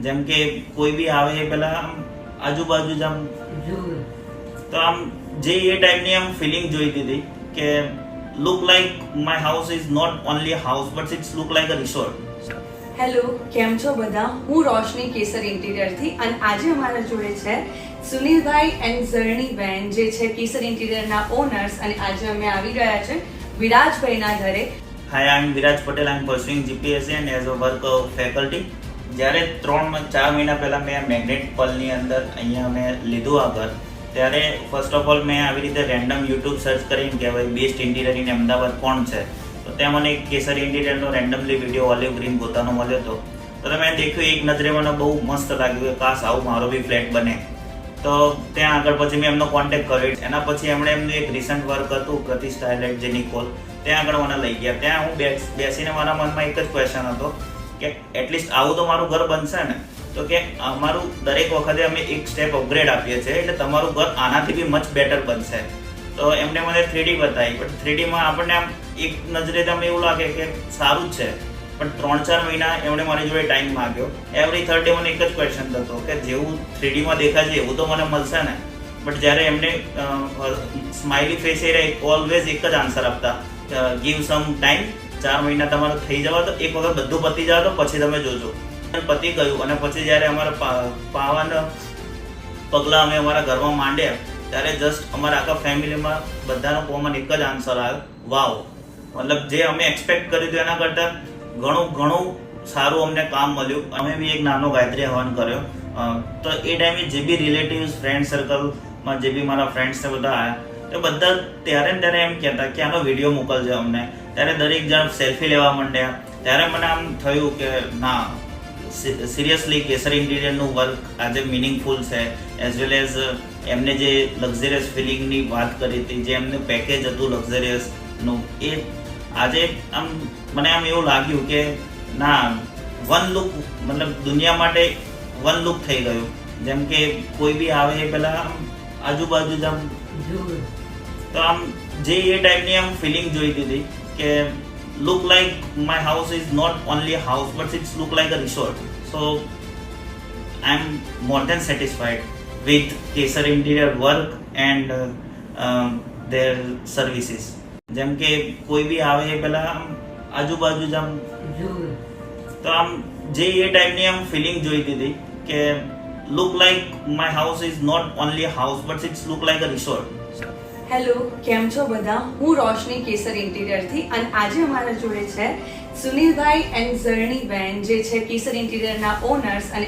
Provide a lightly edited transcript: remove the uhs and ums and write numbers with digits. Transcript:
જેમ કે કોઈ બી આવે એ પેલા આમ આજુબાજુ જ આમ તો આમ જે એ ટાઈપની આમ ફિલિંગ જોઈતી હતી કે look like my house is not only house but it's look like a resort. Hello, કેમ છો બધા? હું રોશની કેસર ઇન્ટિરિયરથી અને આજે અમારા જોડે છે સુનિલભાઈ એન્ડ ઝરણીબેન જે છે કેસર ઇન્ટિરિયરના ઓનર્સ અને આજે અમે આવી ગયા છે વિરાજભાઈના ઘરે. Hi, I am Viraj Patel. I am pursuing GPSC and as a work faculty. જ્યારે 3-4 મહિના પહેલાં મેં મેગ્નેટ પલની અંદર અહીંયા મેં લીધું આ ઘર, ત્યારે ફર્સ્ટ ઓફ ઓલ મેં આવી રીતે રેન્ડમ યુટ્યુબ સર્ચ કરીને કે ભાઈ બેસ્ટ ઇન્ટિરિયર ઇન અમદાવાદ કોણ છે, તો ત્યાં મને કેસર ઇન્ટિરિયરનો રેન્ડમલી વિડીયો ઓલિવ ગ્રીન પોતાનો મળ્યો હતો. તો મેં દેખ્યું, એક નજરે મને બહુ મસ્ત લાગ્યું કે કાશ આવું મારો બી ફ્લેટ બને. તો ત્યાં આગળ પછી મેં એમનો કોન્ટેક્ટ કર્યો. એના પછી એમણે એમનું એક રિસન્ટ વર્ક હતું પ્રતિષ્ઠા હાઇલાઇટ જે નિકોલ, ત્યાં આગળ મને લઈ ગયા. ત્યાં હું બેસીને મારા મનમાં એક જ ક્વેશ્ચન હતો કે એટલીસ્ટ આવું તો મારું ઘર બનશે ને. તો કે અમારું દરેક વખતે અમે એક સ્ટેપ અપગ્રેડ આપીએ છીએ, એટલે તમારું ઘર આનાથી બી મચ બેટર બનશે. તો એમને મને 3D બતાવી, પણ 3Dમાં આપણને આમ એક નજરે તમને એવું લાગે કે સારું જ છે, પણ 3-4 મહિના એમણે મારી જોડે ટાઈમ માંગ્યો. એવરી થર્ડ ડે મને એક જ ક્વેશ્ચન થતો કે જેવું 3Dમાં દેખાય છે એવું તો મને મળશે ને. બટ જ્યારે એમને સ્માઇલી ફેસ એ ઓલવેઝ એક જ આન્સર આપતા, ગીવ સમ ટાઈમ, 4 મહિના તમારું થઈ જવા તો, એક વખત બધું પતી જાવ તો પછી તમે જોજો. પતી ગયું અને પછી જ્યારે અમારા પાવન પગલાં અમે અમારા ઘરમાં માંડ્યા, ત્યારે જસ્ટ અમારા આખા ફેમિલીમાં બધાનો કોમન એક જ આન્સર આવ્યો, વાવ. મતલબ જે અમે એક્સપેક્ટ કર્યું હતું એના કરતાં ઘણું સારું અમને કામ મળ્યું. અમે બી એક નાનો ગાયત્રી હવન કર્યો. તો એ ટાઈમે જે બી રિલેટિવ્સ ફ્રેન્ડ સર્કલમાં જે બી મારા ફ્રેન્ડ્સ ને બધા આવ્યા, તો બધા ત્યારે ને ત્યારે એમ કહેતા કે આનો વિડીયો મોકલજો અમને. ત્યારે દરેક જણ સેલ્ફી લેવા માંડ્યા. ત્યારે મને આમ થયું કે ના, સિરિયસલી કેસર ઇન્ટિરિયરનું વર્ક આજે મિનિંગફુલ છે. એઝ વેલ એઝ એમને જે લક્ઝરિયસ ફિલિંગની વાત કરી હતી, જે એમનું પેકેજ હતું લક્ઝરિયસનું, એ આજે આમ મને આમ એવું લાગ્યું કે ના, વન લુક, મતલબ દુનિયા માટે વન લુક થઈ ગયું. જેમ કે કોઈ બી આવે એ પહેલાં આમ આજુબાજુ જ આમ તો આમ જે એ ટાઈપની આમ ફિલિંગ જોઈતી હતી કે look like my house is not only house but it's look like a resort. So I am more than satisfied with Kesar interior work and their services. જેમ કે કોઈ બી આવે એ પહેલાં આમ આજુબાજુ જ આમ તો આમ જે એ ટાઈપની આમ ફિલિંગ જોઈતી હતી કે look like my house is not only house but it's look like a resort. Hello, કેમ છો બધા? હું રોશની કેસર ઇન્ટિરિયરથી અને આજે અમારા જોડે છે સુનિલભાઈ એન્ડ ઝરણીબેન જે છે કેસર ઇન્ટિરિયરના ઓનર્સ અને